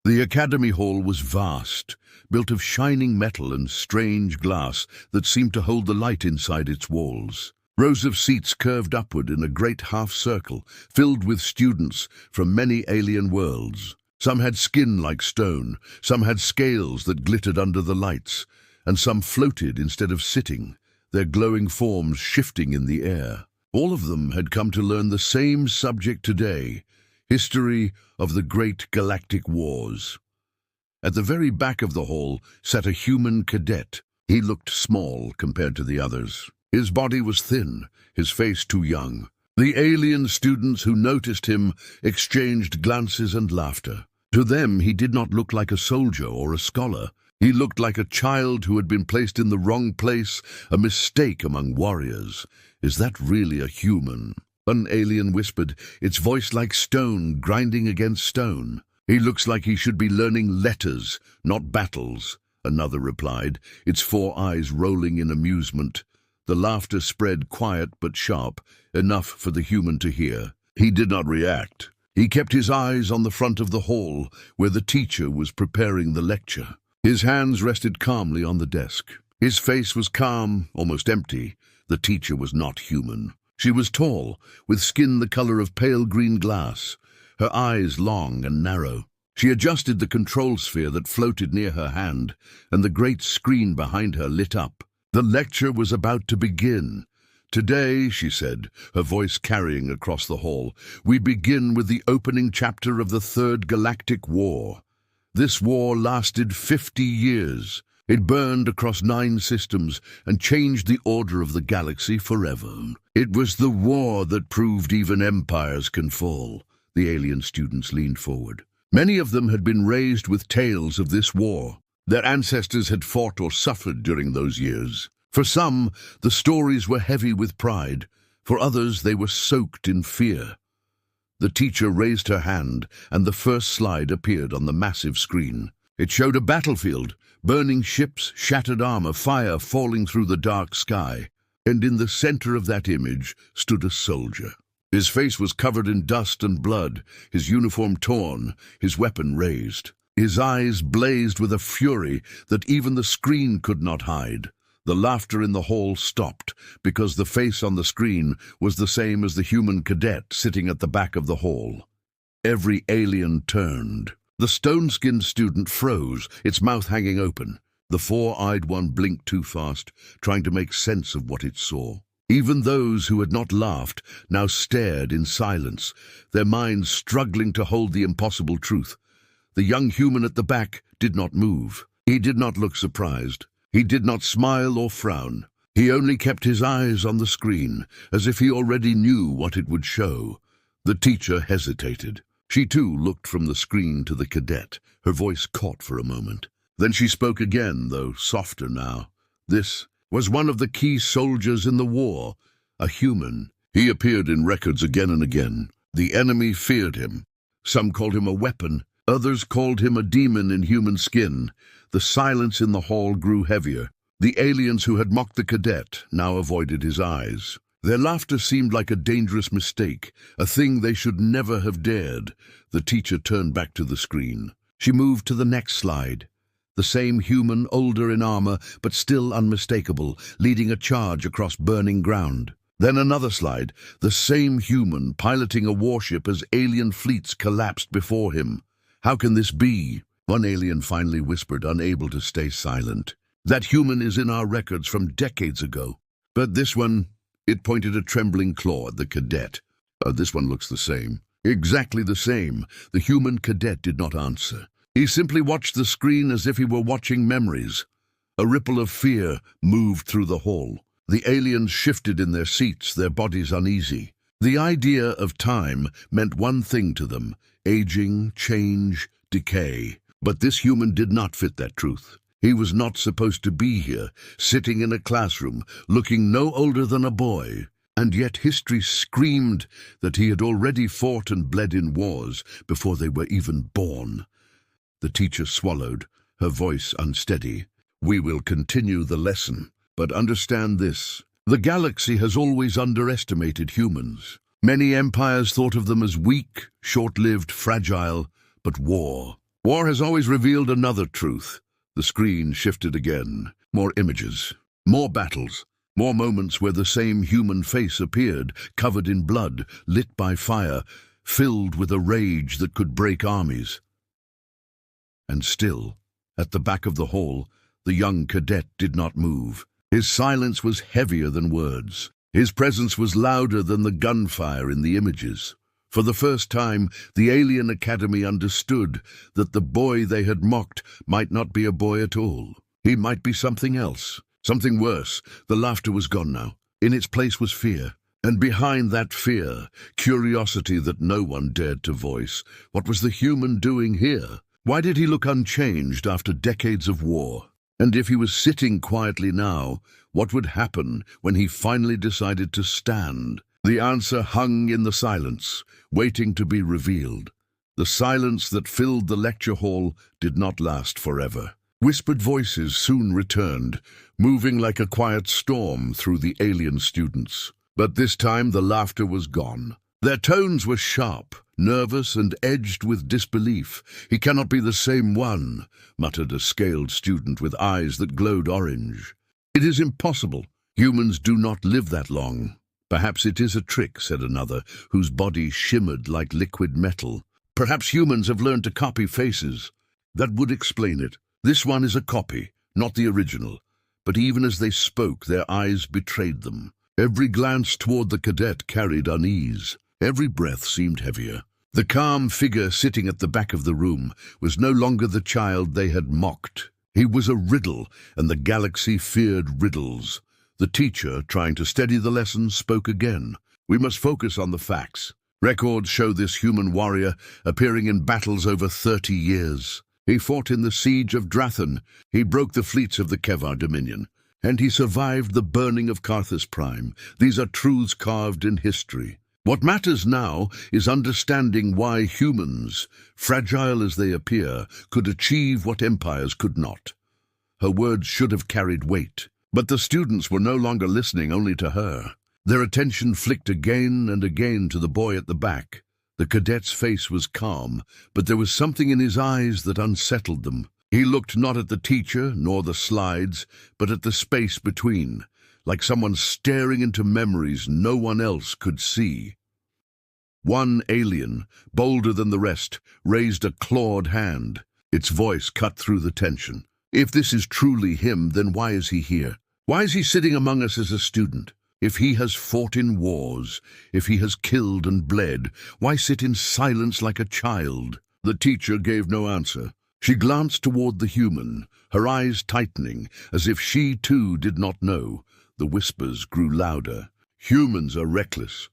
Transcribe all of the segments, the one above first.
The academy hall was vast, built of shining metal and strange glass that seemed to hold the light inside its walls. Rows of seats curved upward in a great half-circle, filled with students from many alien worlds. Some had skin like stone, some had scales that glittered under the lights, and some floated instead of sitting, their glowing forms shifting in the air. All of them had come to learn the same subject today: history of the great galactic wars. At the very back of the hall sat a human cadet. He looked small compared to the others. His body was thin, his face too young. The alien students who noticed him exchanged glances and laughter. To them, he did not look like a soldier or a scholar. He looked like a child who had been placed in the wrong place, a mistake among warriors. "Is that really a human?" One alien whispered, its voice like stone grinding against stone. "He looks like he should be learning letters, not battles," another replied, its 4 eyes rolling in amusement. The laughter spread quiet but sharp, enough for the human to hear. He did not react. He kept his eyes on the front of the hall, where the teacher was preparing the lecture. His hands rested calmly on the desk. His face was calm, almost empty. The teacher was not human. She was tall, with skin the color of pale green glass, her eyes long and narrow. She adjusted the control sphere that floated near her hand, and the great screen behind her lit up. The lecture was about to begin. "Today," she said, her voice carrying across the hall, "we begin with the opening chapter of the Third Galactic War. This war lasted 50 years. It burned across 9 systems and changed the order of the galaxy forever. It was the war that proved even empires can fall." The alien students leaned forward. Many of them had been raised with tales of this war. Their ancestors had fought or suffered during those years. For some, the stories were heavy with pride. For others, they were soaked in fear. The teacher raised her hand, and the first slide appeared on the massive screen. It showed a battlefield, burning ships, shattered armor, fire falling through the dark sky. And in the center of that image stood a soldier. His face was covered in dust and blood, his uniform torn, his weapon raised. His eyes blazed with a fury that even the screen could not hide. The laughter in the hall stopped, because the face on the screen was the same as the human cadet sitting at the back of the hall. Every alien turned. The stone-skinned student froze, its mouth hanging open. The 4-eyed one blinked too fast, trying to make sense of what it saw. Even those who had not laughed now stared in silence, their minds struggling to hold the impossible truth. The young human at the back did not move. He did not look surprised. He did not smile or frown. He only kept his eyes on the screen, as if he already knew what it would show. The teacher hesitated. She too looked from the screen to the cadet, her voice caught for a moment. Then she spoke again, though softer now. This was one of the key soldiers in the war, a human. He appeared in records again and again. The enemy feared him. Some called him a weapon. Others called him a demon in human skin. The silence in the hall grew heavier. The aliens who had mocked the cadet now avoided his eyes. Their laughter seemed like a dangerous mistake, a thing they should never have dared. The teacher turned back to the screen. She moved to the next slide. The same human, older in armor, but still unmistakable, leading a charge across burning ground. Then another slide, the same human piloting a warship as alien fleets collapsed before him. "How can this be?" one alien finally whispered, unable to stay silent. "That human is in our records from decades ago. But this one," it pointed a trembling claw at the cadet. "This one looks the same." Exactly the same. The human cadet did not answer. He simply watched the screen as if he were watching memories. A ripple of fear moved through the hall. The aliens shifted in their seats, their bodies uneasy. The idea of time meant one thing to them: aging, change, decay. But this human did not fit that truth. He was not supposed to be here, sitting in a classroom, looking no older than a boy. And yet history screamed that he had already fought and bled in wars before they were even born. The teacher swallowed, her voice unsteady. "We will continue the lesson, but understand this. The galaxy has always underestimated humans. Many empires thought of them as weak, short-lived, fragile, but war War has always revealed another truth. The screen shifted again. More images, more battles, more moments where the same human face appeared, covered in blood, lit by fire, filled with a rage that could break armies. And still, at the back of the hall, the young cadet did not move. His silence was heavier than words. His presence was louder than the gunfire in the images. For the first time, the alien academy understood that the boy they had mocked might not be a boy at all. He might be something else, something worse. The laughter was gone now. In its place was fear. And behind that fear, curiosity that no one dared to voice. What was the human doing here? Why did he look unchanged after decades of war? And if he was sitting quietly now, what would happen when he finally decided to stand? The answer hung in the silence, waiting to be revealed. The silence that filled the lecture hall did not last forever. Whispered voices soon returned, moving like a quiet storm through the alien students. But this time the laughter was gone. Their tones were sharp, nervous and edged with disbelief. "He cannot be the same one," muttered a scaled student with eyes that glowed orange. "It is impossible. Humans do not live that long." "Perhaps it is a trick," said another, whose body shimmered like liquid metal. "Perhaps humans have learned to copy faces." "That would explain it. This one is a copy, not the original." But even as they spoke, their eyes betrayed them. Every glance toward the cadet carried unease. Every breath seemed heavier. The calm figure sitting at the back of the room was no longer the child they had mocked. He was a riddle, and the galaxy feared riddles. The teacher, trying to steady the lesson, spoke again. "We must focus on the facts. Records show this human warrior appearing in battles over 30 years. He fought in the siege of Drathan. He broke the fleets of the Kevar Dominion. And he survived the burning of Carthus Prime. These are truths carved in history. What matters now is understanding why humans, fragile as they appear, could achieve what empires could not." Her words should have carried weight. But the students were no longer listening only to her. Their attention flicked again and again to the boy at the back. The cadet's face was calm, but there was something in his eyes that unsettled them. He looked not at the teacher nor the slides, but at the space between, like someone staring into memories no one else could see. One alien, bolder than the rest, raised a clawed hand. Its voice cut through the tension. "If this is truly him, then why is he here? Why is he sitting among us as a student? If he has fought in wars, if he has killed and bled, why sit in silence like a child?" The teacher gave no answer. She glanced toward the human, her eyes tightening, as if she too did not know. The whispers grew louder. "Humans are reckless.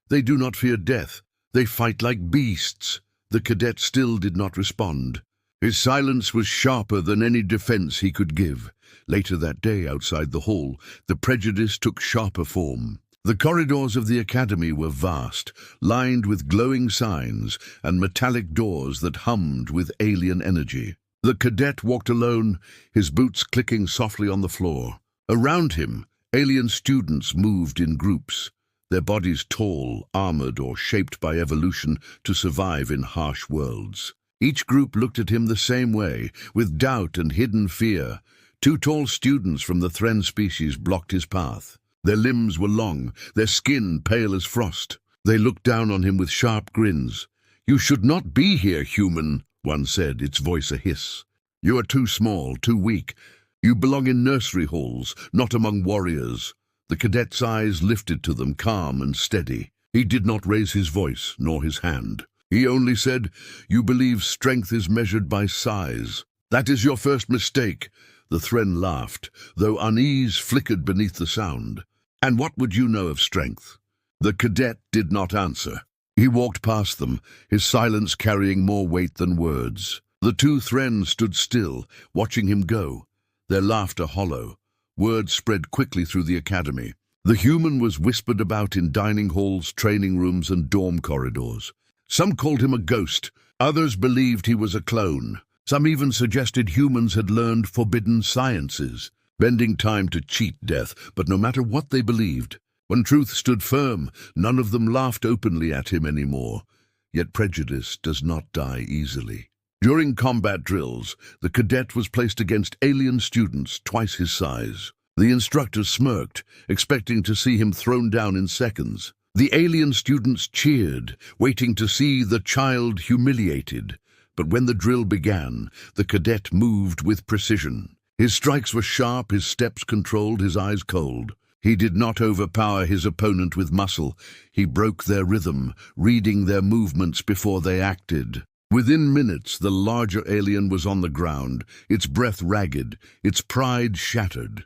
They do not fear death. They fight like beasts." The cadet still did not respond. His silence was sharper than any defense he could give. Later that day, outside the hall, the prejudice took sharper form. The corridors of the academy were vast, lined with glowing signs and metallic doors that hummed with alien energy. The cadet walked alone, his boots clicking softly on the floor. Around him, alien students moved in groups, their bodies tall, armored, or shaped by evolution to survive in harsh worlds. Each group looked at him the same way, with doubt and hidden fear. Two tall students from the Thren species blocked his path. Their limbs were long, their skin pale as frost. They looked down on him with sharp grins. "You should not be here, human," one said, its voice a hiss. "You are too small, too weak. You belong in nursery halls, not among warriors." The cadet's eyes lifted to them, calm and steady. He did not raise his voice, nor his hand. He only said, "You believe strength is measured by size. That is your first mistake." The Thren laughed, though unease flickered beneath the sound. "And what would you know of strength?" The cadet did not answer. He walked past them, his silence carrying more weight than words. The two Thren stood still, watching him go, their laughter hollow. Word spread quickly through the academy. The human was whispered about in dining halls, training rooms, and dorm corridors. Some called him a ghost. Others believed he was a clone. Some even suggested humans had learned forbidden sciences, bending time to cheat death. But no matter what they believed, when truth stood firm, none of them laughed openly at him anymore. Yet prejudice does not die easily. During combat drills, the cadet was placed against alien students twice his size. The instructor smirked, expecting to see him thrown down in seconds. The alien students cheered, waiting to see the child humiliated. But when the drill began, the cadet moved with precision. His strikes were sharp, his steps controlled, his eyes cold. He did not overpower his opponent with muscle. He broke their rhythm, reading their movements before they acted. Within minutes, the larger alien was on the ground, its breath ragged, its pride shattered.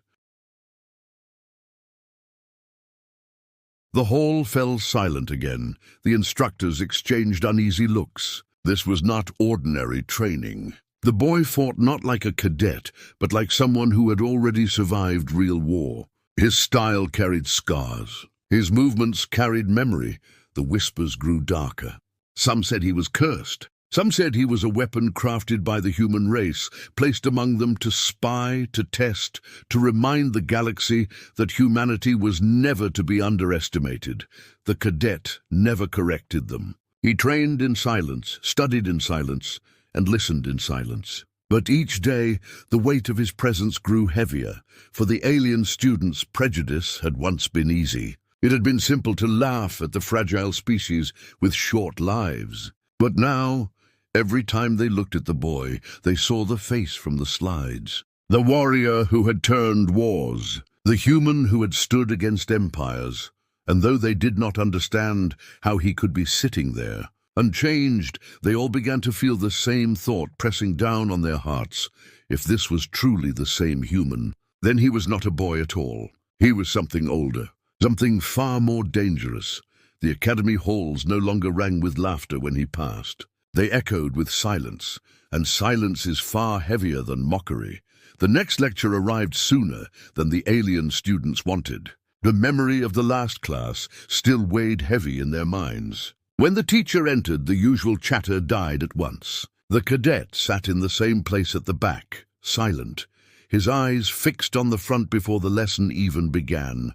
The hall fell silent again. The instructors exchanged uneasy looks. This was not ordinary training. The boy fought not like a cadet, but like someone who had already survived real war. His style carried scars. His movements carried memory. The whispers grew darker. Some said he was cursed. Some said he was a weapon crafted by the human race, placed among them to spy, to test, to remind the galaxy that humanity was never to be underestimated. The cadet never corrected them. He trained in silence, studied in silence, and listened in silence. But each day, the weight of his presence grew heavier. For the alien students, prejudice had once been easy. It had been simple to laugh at the fragile species with short lives. But now, every time they looked at the boy, they saw the face from the slides. The warrior who had turned wars, the human who had stood against empires. And though they did not understand how he could be sitting there, unchanged, they all began to feel the same thought pressing down on their hearts. If this was truly the same human, then he was not a boy at all. He was something older, something far more dangerous. The academy halls no longer rang with laughter when he passed. They echoed with silence, and silence is far heavier than mockery. The next lecture arrived sooner than the alien students wanted. The memory of the last class still weighed heavy in their minds. When the teacher entered, the usual chatter died at once. The cadet sat in the same place at the back, silent, his eyes fixed on the front before the lesson even began.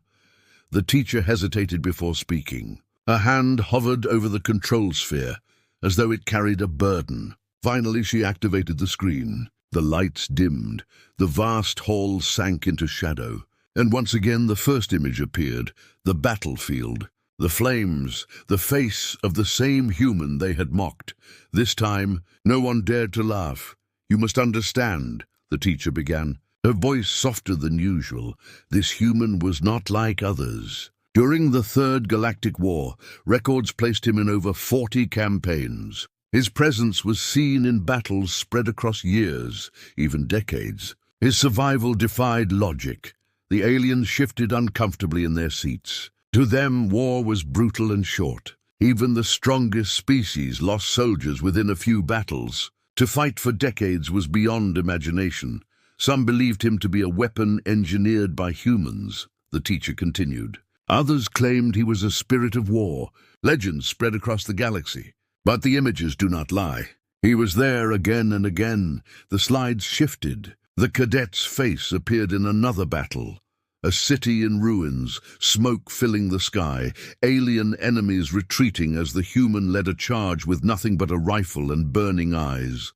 The teacher hesitated before speaking. A hand hovered over the control sphere, as though it carried a burden. Finally, she activated the screen. The lights dimmed. The vast hall sank into shadow. And once again the first image appeared, the battlefield. The flames, the face of the same human they had mocked. This time, no one dared to laugh. "You must understand," the teacher began, her voice softer than usual. "This human was not like others. During the Third Galactic War, records placed him in over 40 campaigns. His presence was seen in battles spread across years, even decades. His survival defied logic. The aliens shifted uncomfortably in their seats. To them, war was brutal and short. Even the strongest species lost soldiers within a few battles. To fight for decades was beyond imagination. Some believed him to be a weapon engineered by humans," the teacher continued. "Others claimed he was a spirit of war. Legends spread across the galaxy. But the images do not lie. He was there again and again. The slides shifted. The cadet's face appeared in another battle. A city in ruins, smoke filling the sky, alien enemies retreating as the human led a charge with nothing but a rifle and burning eyes.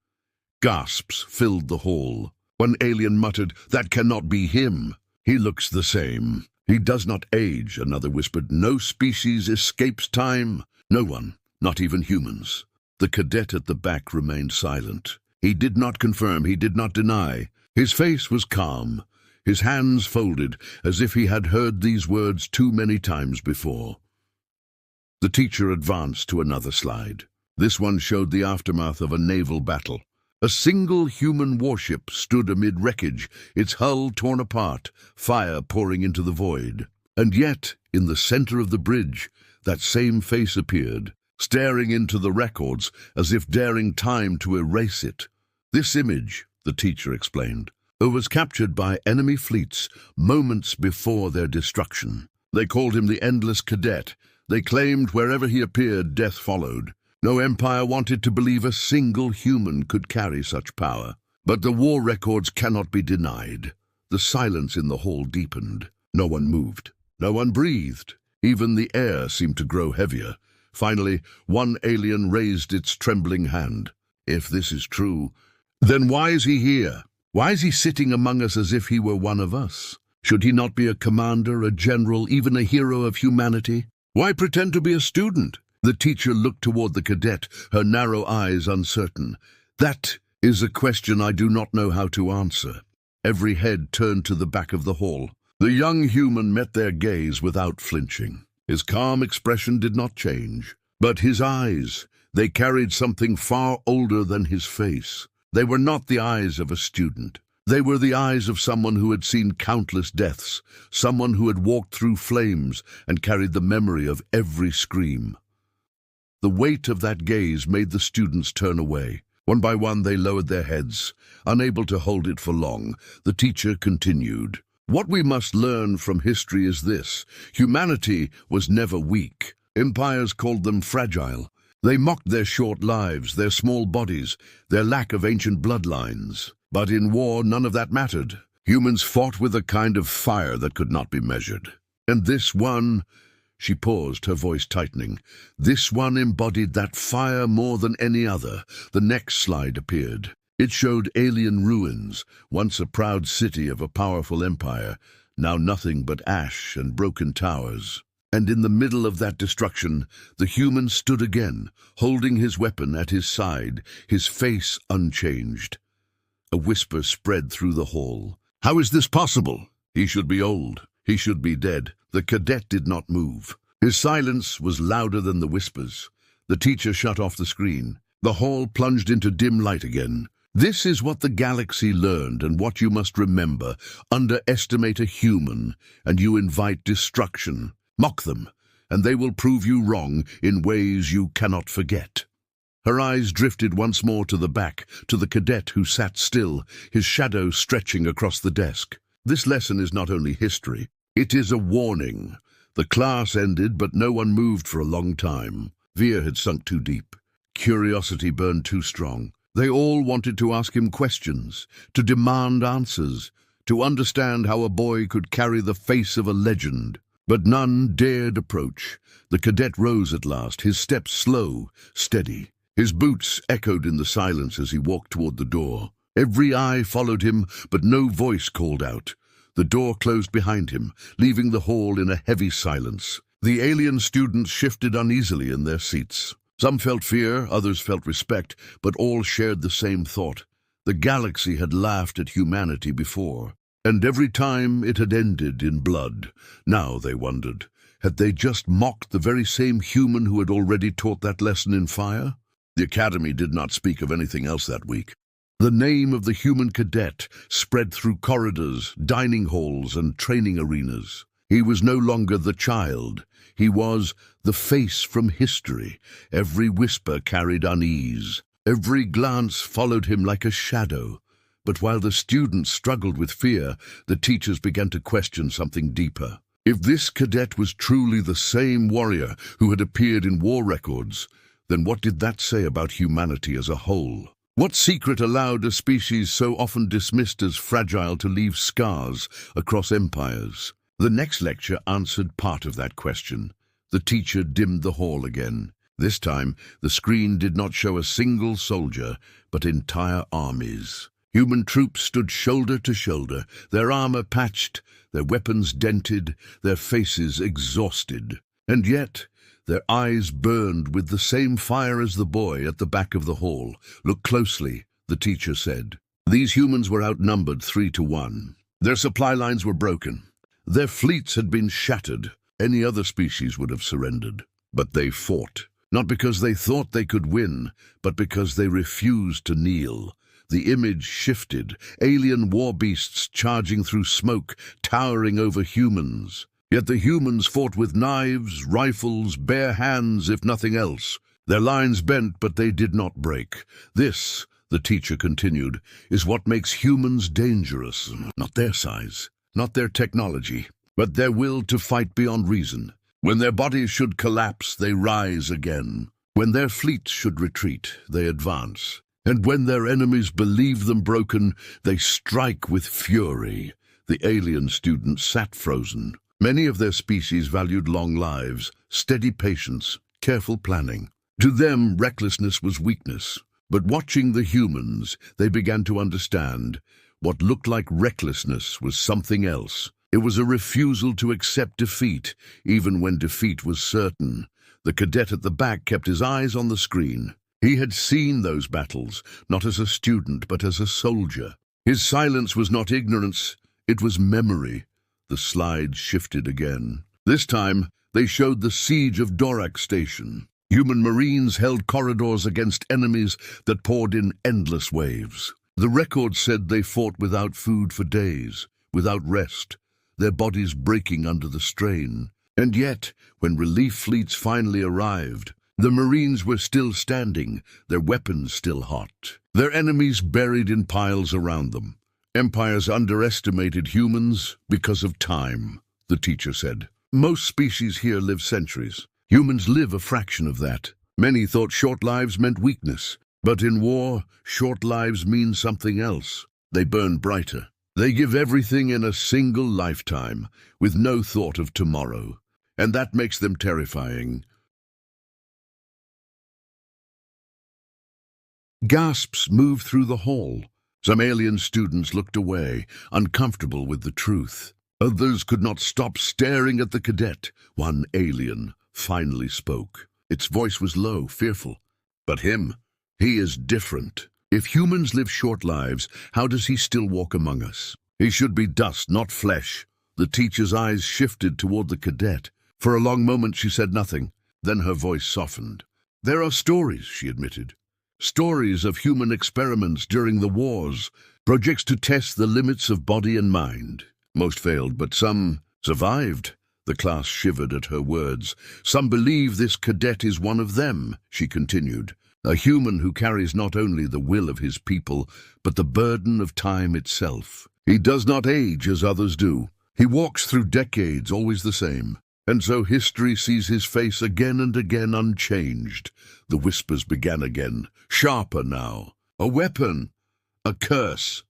Gasps filled the hall. One alien muttered, "That cannot be him. He looks the same. He does not age," another whispered. "No species escapes time. No one, not even humans." The cadet at the back remained silent. He did not confirm, he did not deny. His face was calm. His hands folded, as if he had heard these words too many times before. The teacher advanced to another slide. This one showed the aftermath of a naval battle. A single human warship stood amid wreckage, its hull torn apart, fire pouring into the void. And yet, in the center of the bridge, that same face appeared, staring into the records as if daring time to erase it. This image, the teacher explained, was captured by enemy fleets moments before their destruction. They called him the Endless Cadet. They claimed wherever he appeared, death followed. No empire wanted to believe a single human could carry such power. But the war records cannot be denied. The silence in the hall deepened. No one moved. No one breathed. Even the air seemed to grow heavier. Finally, one alien raised its trembling hand. If this is true, then why is he here? Why is he sitting among us as if he were one of us? Should he not be a commander, a general, even a hero of humanity? Why pretend to be a student? The teacher looked toward the cadet, her narrow eyes uncertain. That is a question I do not know how to answer. Every head turned to the back of the hall. The young human met their gaze without flinching. His calm expression did not change. But his eyes, they carried something far older than his face. They were not the eyes of a student. They were the eyes of someone who had seen countless deaths, someone who had walked through flames and carried the memory of every scream. The weight of that gaze made the students turn away. One by one they lowered their heads, unable to hold it for long. The teacher continued. What we must learn from history is this. Humanity was never weak. Empires called them fragile. They mocked their short lives, their small bodies, their lack of ancient bloodlines. But in war, none of that mattered. Humans fought with a kind of fire that could not be measured. And this one, she paused, her voice tightening, this one embodied that fire more than any other. The next slide appeared. It showed alien ruins, once a proud city of a powerful empire, now nothing but ash and broken towers. And in the middle of that destruction, the human stood again, holding his weapon at his side, his face unchanged. A whisper spread through the hall. How is this possible? He should be old. He should be dead. The cadet did not move. His silence was louder than the whispers. The teacher shut off the screen. The hall plunged into dim light again. This is what the galaxy learned and what you must remember. Underestimate a human, and you invite destruction. Mock them, and they will prove you wrong in ways you cannot forget. Her eyes drifted once more to the back, to the cadet who sat still, his shadow stretching across the desk. This lesson is not only history, it is a warning. The class ended, but no one moved for a long time. Fear had sunk too deep. Curiosity burned too strong. They all wanted to ask him questions, to demand answers, to understand how a boy could carry the face of a legend. But none dared approach. The cadet rose at last, his steps slow, steady. His boots echoed in the silence as he walked toward the door. Every eye followed him, but no voice called out. The door closed behind him, leaving the hall in a heavy silence. The alien students shifted uneasily in their seats. Some felt fear, others felt respect, but all shared the same thought. The galaxy had laughed at humanity before, and every time it had ended in blood. Now, they wondered, had they just mocked the very same human who had already taught that lesson in fire? The academy did not speak of anything else that week. The name of the human cadet spread through corridors, dining halls, and training arenas. He was no longer the child. He was the face from history. Every whisper carried unease. Every glance followed him like a shadow. But while the students struggled with fear, the teachers began to question something deeper. If this cadet was truly the same warrior who had appeared in war records, then what did that say about humanity as a whole? What secret allowed a species so often dismissed as fragile to leave scars across empires? The next lecture answered part of that question. The teacher dimmed the hall again. This time, the screen did not show a single soldier, but entire armies. Human troops stood shoulder to shoulder, their armor patched, their weapons dented, their faces exhausted. And yet, their eyes burned with the same fire as the boy at the back of the hall. Look closely, the teacher said. These humans were outnumbered 3-1. Their supply lines were broken. Their fleets had been shattered. Any other species would have surrendered. But they fought, not because they thought they could win, but because they refused to kneel. The image shifted, alien war beasts charging through smoke, towering over humans. Yet the humans fought with knives, rifles, bare hands, if nothing else. Their lines bent, but they did not break. This, the teacher continued, is what makes humans dangerous. Not their size, not their technology, but their will to fight beyond reason. When their bodies should collapse, they rise again. When their fleets should retreat, they advance. And when their enemies believe them broken, they strike with fury. The alien students sat frozen. Many of their species valued long lives, steady patience, careful planning. To them, recklessness was weakness. But watching the humans, they began to understand what looked like recklessness was something else. It was a refusal to accept defeat, even when defeat was certain. The cadet at the back kept his eyes on the screen. He had seen those battles, not as a student, but as a soldier. His silence was not ignorance, it was memory. The slides shifted again. This time, they showed the siege of Dorak Station. Human Marines held corridors against enemies that poured in endless waves. The record said they fought without food for days, without rest, their bodies breaking under the strain. And yet, when relief fleets finally arrived, the Marines were still standing, their weapons still hot, their enemies buried in piles around them. Empires underestimated humans because of time, the teacher said. Most species here live centuries. Humans live a fraction of that. Many thought short lives meant weakness, but in war, short lives mean something else. They burn brighter. They give everything in a single lifetime, with no thought of tomorrow. And that makes them terrifying. Gasps moved through the hall. Some alien students looked away, uncomfortable with the truth. Others could not stop staring at the cadet. One alien finally spoke. Its voice was low, fearful. But he is different. If humans live short lives, how does he still walk among us? He should be dust, not flesh. The teacher's eyes shifted toward the cadet. For a long moment she said nothing. Then her voice softened. There are stories, she admitted. Stories of human experiments during the wars, projects to test the limits of body and mind. Most failed, but some survived. The class shivered at her words. Some believe this cadet is one of them, she continued. A human who carries not only the will of his people, but the burden of time itself. He does not age as others do. He walks through decades, always the same. And so history sees his face again and again unchanged. The whispers began again, sharper now. A weapon, a curse,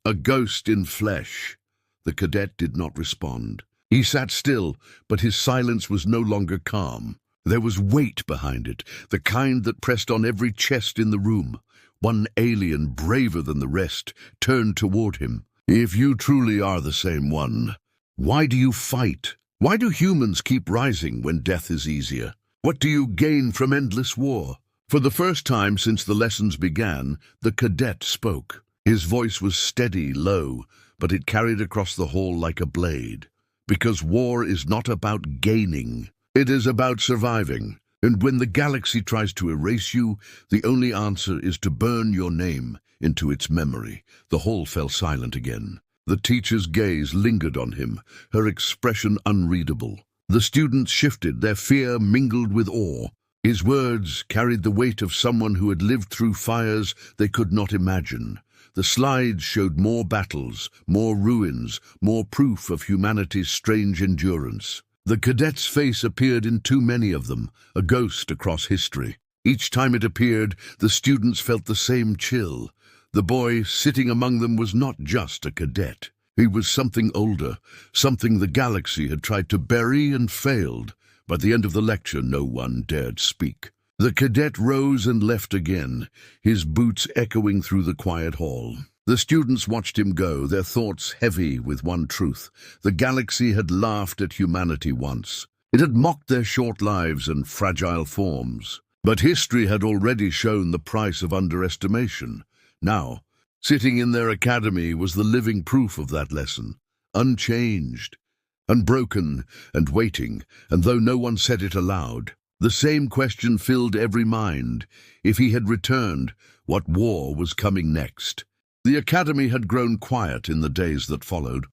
a ghost in flesh. The cadet did not respond. He sat still, but his silence was no longer calm. There was weight behind it, the kind that pressed on every chest in the room. One alien, braver than the rest, turned toward him. If you truly are the same one, why do you fight? Why do humans keep rising when death is easier? What do you gain from endless war? For the first time since the lessons began, the cadet spoke. His voice was steady, low, but it carried across the hall like a blade. Because war is not about gaining. It is about surviving. And when the galaxy tries to erase you, the only answer is to burn your name into its memory. The hall fell silent again. The teacher's gaze lingered on him, her expression unreadable. The students shifted, their fear mingled with awe. His words carried the weight of someone who had lived through fires they could not imagine. The slides showed more battles, more ruins, more proof of humanity's strange endurance. The cadet's face appeared in too many of them, a ghost across history. Each time it appeared, the students felt the same chill. The boy sitting among them was not just a cadet. He was something older, something the galaxy had tried to bury and failed. By the end of the lecture, no one dared speak. The cadet rose and left again, his boots echoing through the quiet hall. The students watched him go, their thoughts heavy with one truth. The galaxy had laughed at humanity once. It had mocked their short lives and fragile forms. But history had already shown the price of underestimation. Now, sitting in their academy was the living proof of that lesson, unchanged, unbroken and waiting, and though no one said it aloud, the same question filled every mind. If he had returned, what war was coming next? The academy had grown quiet in the days that followed.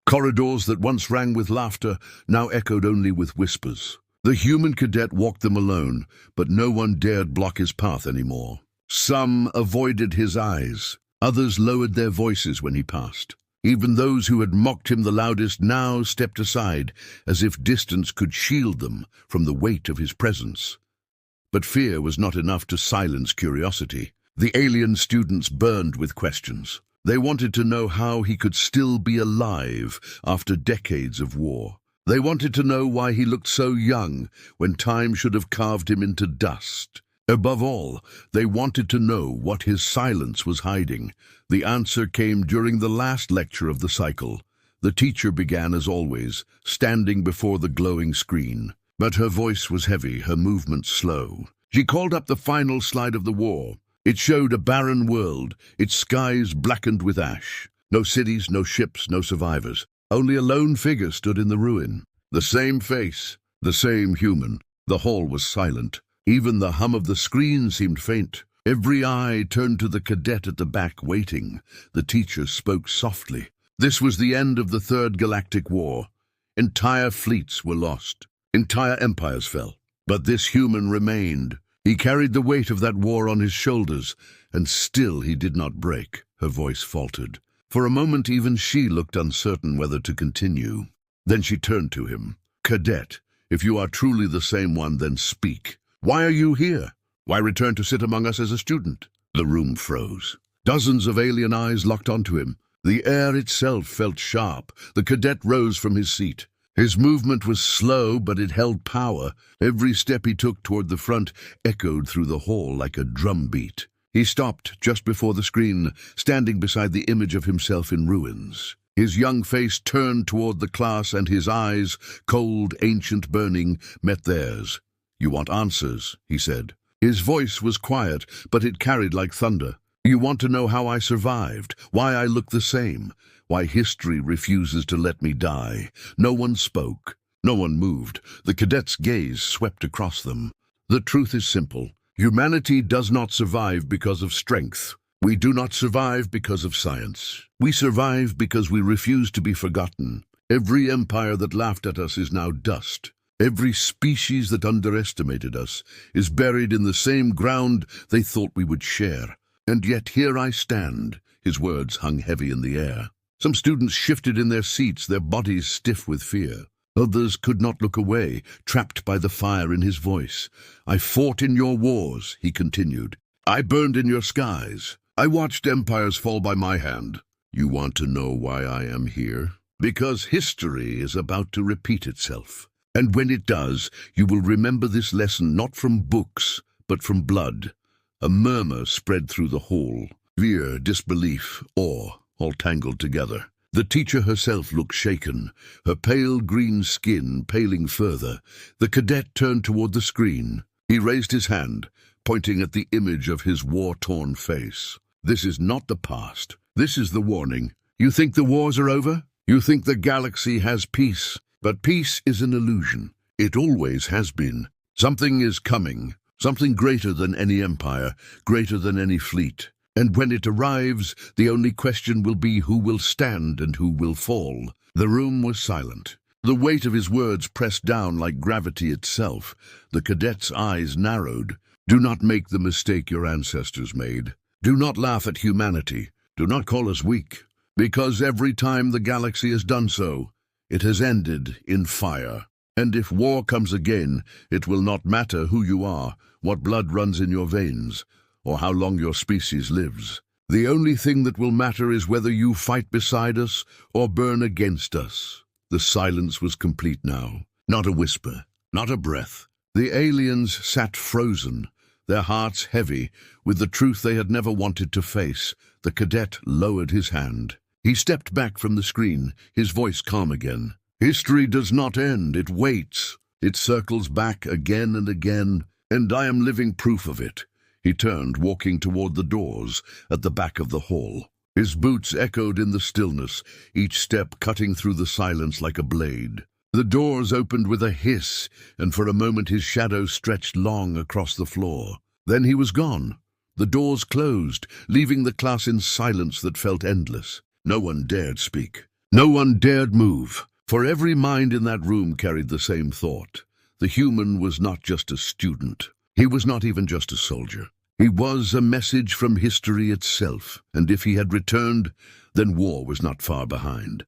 Corridors that once rang with laughter now echoed only with whispers. The human cadet walked them alone, but no one dared block his path anymore. Some avoided his eyes. Others lowered their voices when he passed. Even those who had mocked him the loudest now stepped aside, as if distance could shield them from the weight of his presence. But fear was not enough to silence curiosity. The alien students burned with questions. They wanted to know how he could still be alive after decades of war. They wanted to know why he looked so young when time should have carved him into dust. Above all, they wanted to know what his silence was hiding. The answer came during the last lecture of the cycle. The teacher began as always, standing before the glowing screen. But her voice was heavy, her movements slow. She called up the final slide of the war. It showed a barren world, its skies blackened with ash. No cities, no ships, no survivors. Only a lone figure stood in the ruin. The same face, the same human. The hall was silent. Even the hum of the screen seemed faint. Every eye turned to the cadet at the back, waiting. The teacher spoke softly. This was the end of the Third Galactic War. Entire fleets were lost. Entire empires fell. But this human remained. He carried the weight of that war on his shoulders, and still he did not break. Her voice faltered. For a moment even she looked uncertain whether to continue. Then she turned to him. "Cadet, if you are truly the same one, then speak. Why are you here? Why return to sit among us as a student?" The room froze. Dozens of alien eyes locked onto him. The air itself felt sharp. The cadet rose from his seat. His movement was slow, but it held power. Every step he took toward the front echoed through the hall like a drumbeat. He stopped just before the screen, standing beside the image of himself in ruins. His young face turned toward the class, and his eyes, cold, ancient, burning, met theirs. "You want answers," he said. His voice was quiet, but it carried like thunder. "You want to know how I survived, why I look the same, why history refuses to let me die." No one spoke. No one moved. The cadet's gaze swept across them. "The truth is simple. Humanity does not survive because of strength. We do not survive because of science. We survive because we refuse to be forgotten. Every empire that laughed at us is now dust. Every species that underestimated us is buried in the same ground they thought we would share. And yet here I stand." His words hung heavy in the air. Some students shifted in their seats, their bodies stiff with fear. Others could not look away, trapped by the fire in his voice. "I fought in your wars," he continued. "I burned in your skies. I watched empires fall by my hand. You want to know why I am here? Because history is about to repeat itself. And when it does, you will remember this lesson not from books, but from blood." A murmur spread through the hall. Fear, disbelief, awe, all tangled together. The teacher herself looked shaken, her pale green skin paling further. The cadet turned toward the screen. He raised his hand, pointing at the image of his war-torn face. "This is not the past. This is the warning. You think the wars are over? You think the galaxy has peace? But peace is an illusion. It always has been. Something is coming, something greater than any empire, greater than any fleet. And when it arrives, the only question will be who will stand and who will fall." The room was silent. The weight of his words pressed down like gravity itself. The cadet's eyes narrowed. "Do not make the mistake your ancestors made. Do not laugh at humanity. Do not call us weak. Because every time the galaxy has done so, it has ended in fire. And if war comes again, it will not matter who you are, what blood runs in your veins, or how long your species lives. The only thing that will matter is whether you fight beside us or burn against us." The silence was complete now. Not a whisper, not a breath. The aliens sat frozen, their hearts heavy with the truth they had never wanted to face. The cadet lowered his hand. He stepped back from the screen, his voice calm again. "History does not end, it waits. It circles back again and again, and I am living proof of it." He turned, walking toward the doors at the back of the hall. His boots echoed in the stillness, each step cutting through the silence like a blade. The doors opened with a hiss, and for a moment his shadow stretched long across the floor. Then he was gone. The doors closed, leaving the class in silence that felt endless. No one dared speak. No one dared move, for every mind in that room carried the same thought. The human was not just a student. He was not even just a soldier. He was a message from history itself, and if he had returned, then war was not far behind.